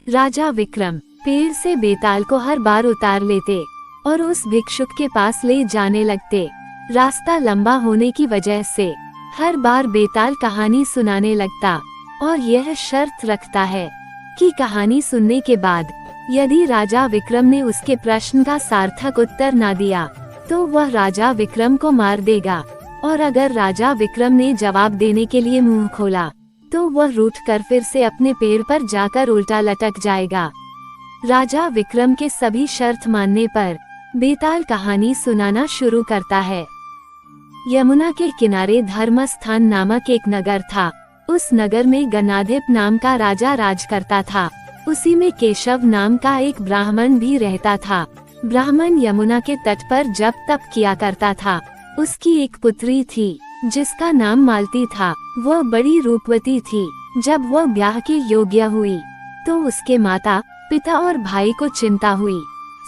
राजा विक्रम पेड़ से बेताल को हर बार उतार लेते और उस भिक्षुक के पास ले जाने लगते। रास्ता लंबा होने की वजह से हर बार बेताल कहानी सुनाने लगता और यह शर्त रखता है कि कहानी सुनने के बाद यदि राजा विक्रम ने उसके प्रश्न का सार्थक उत्तर ना दिया तो वह राजा विक्रम को मार देगा, और अगर राजा विक्रम ने जवाब देने के लिए मुंह खोला तो वह रूठकर फिर से अपने पेड़ पर जाकर उल्टा लटक जाएगा। राजा विक्रम के सभी शर्त मानने पर बेताल कहानी सुनाना शुरू करता है। यमुना के किनारे धर्मस्थान नामक एक नगर था। उस नगर में गणाधिप नाम का राजा राज करता था। उसी में केशव नाम का एक ब्राह्मण भी रहता था। ब्राह्मण यमुना के तट पर जप तप किया करता था। उसकी एक पुत्री थी जिसका नाम मालती था। वह बड़ी रूपवती थी। जब वह ब्याह के योग्य हुई तो उसके माता पिता और भाई को चिंता हुई।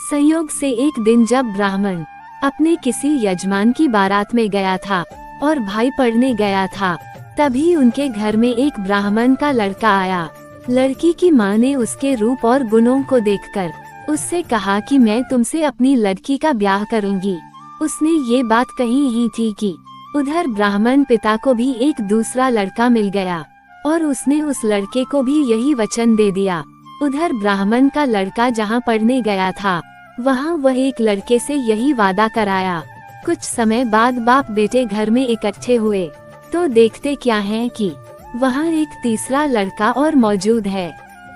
संयोग से एक दिन जब ब्राह्मण अपने किसी यजमान की बारात में गया था और भाई पढ़ने गया था, तभी उनके घर में एक ब्राह्मण का लड़का आया। लड़की की माँ ने उसके रूप और गुणों को देखकर उससे कहा कि मैं तुमसे अपनी लड़की का ब्याह करूंगी। उसने ये बात कही ही थी कि उधर ब्राह्मण पिता को भी एक दूसरा लड़का मिल गया और उसने उस लड़के को भी यही वचन दे दिया। उधर ब्राह्मण का लड़का जहाँ पढ़ने गया था वहाँ वह एक लड़के से यही वादा कराया। कुछ समय बाद बाप बेटे घर में इकट्ठे हुए तो देखते क्या है कि वहाँ एक तीसरा लड़का और मौजूद है।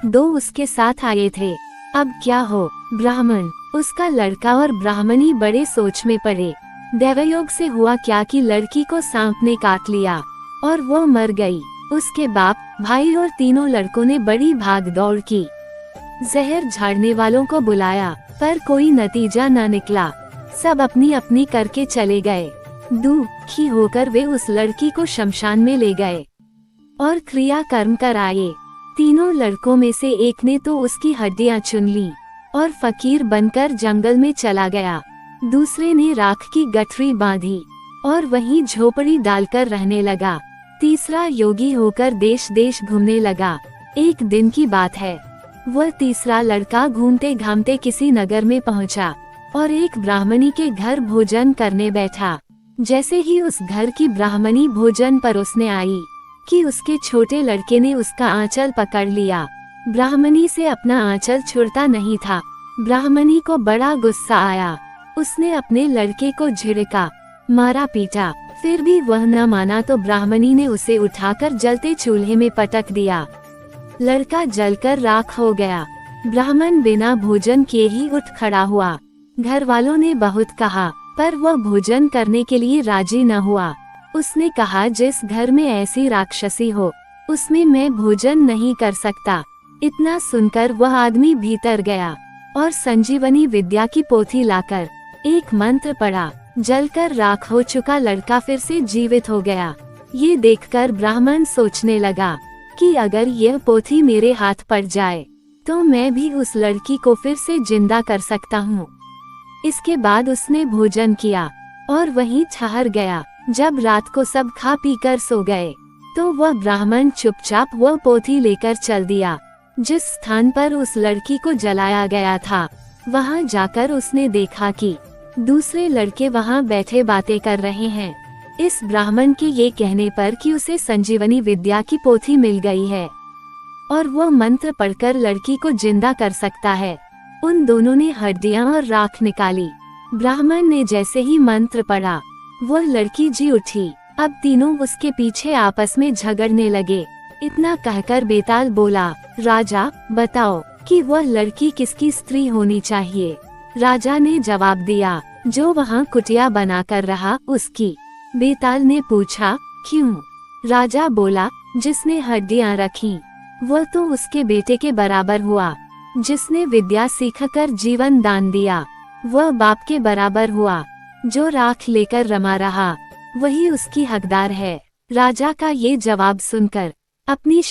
दो उसके साथ आए थे। अब क्या हो? ब्राह्मण, उसका लड़का और ब्राह्मणी बड़े सोच में पड़े। दैवयोग से हुआ क्या कि लड़की को सांप ने काट लिया और वो मर गई। उसके बाप भाई और तीनों लड़कों ने बड़ी भाग दौड़ की। जहर झाड़ने वालों को बुलाया पर कोई नतीजा न निकला। सब अपनी अपनी करके चले गए। दुखी होकर वे उस लड़की को शमशान में ले गए और क्रिया कर्म कर आए। तीनों लड़कों में से एक ने तो उसकी हड्डियां चुन ली और फकीर बनकर जंगल में चला गया। दूसरे ने राख की गठरी बांधी और वहीं झोपड़ी डालकर रहने लगा। तीसरा योगी होकर देश देश घूमने लगा। एक दिन की बात है, वह तीसरा लड़का घूमते घामते किसी नगर में पहुंचा और एक ब्राह्मणी के घर भोजन करने बैठा। जैसे ही उस घर की ब्राह्मणी भोजन परोसने आई कि उसके छोटे लड़के ने उसका आंचल पकड़ लिया। ब्राह्मणी से अपना आंचल छुड़ता नहीं था। ब्राह्मणी को बड़ा गुस्सा आया। उसने अपने लड़के को झिड़का, मारा पीटा, फिर भी वह न माना तो ब्राह्मणी ने उसे उठाकर जलते चूल्हे में पटक दिया। लड़का जलकर राख हो गया। ब्राह्मण बिना भोजन किए ही उठ खड़ा हुआ। घर वालों ने बहुत कहा पर वह भोजन करने के लिए राजी न हुआ। उसने कहा, जिस घर में ऐसी राक्षसी हो उसमें मैं भोजन नहीं कर सकता। इतना सुनकर वह आदमी भीतर गया और संजीवनी विद्या की पोथी लाकर एक मंत्र पढ़ा। जलकर राख हो चुका लड़का फिर से जीवित हो गया। ये देखकर ब्राह्मण सोचने लगा कि अगर यह पोथी मेरे हाथ पड़ जाए तो मैं भी उस लड़की को फिर से जिंदा कर सकता हूँ। इसके बाद उसने भोजन किया और वहीं ठहर गया। जब रात को सब खा पी कर सो गए तो वह ब्राह्मण चुपचाप वह पोथी लेकर चल दिया। जिस स्थान पर उस लड़की को जलाया गया था वहां जाकर उसने देखा कि दूसरे लड़के वहां बैठे बातें कर रहे हैं। इस ब्राह्मण के ये कहने पर कि उसे संजीवनी विद्या की पोथी मिल गई है और वह मंत्र पढ़कर लड़की को जिंदा कर सकता है, उन दोनों ने हड्डियां और राख निकाली। ब्राह्मण ने जैसे ही मंत्र पढ़ा वह लड़की जी उठी। अब तीनों उसके पीछे आपस में झगड़ने लगे। इतना कहकर बेताल बोला, राजा बताओ कि वह लड़की किसकी स्त्री होनी चाहिए। राजा ने जवाब दिया, जो वहाँ कुटिया बनाकर रहा उसकी। बेताल ने पूछा, क्यों? राजा बोला, जिसने हड्डियां रखी वह तो उसके बेटे के बराबर हुआ। जिसने विद्या सीखकर जीवन दान दिया वह बाप के बराबर हुआ। जो राख लेकर रमा रहा वही उसकी हकदार है। राजा का ये जवाब सुनकर अपनी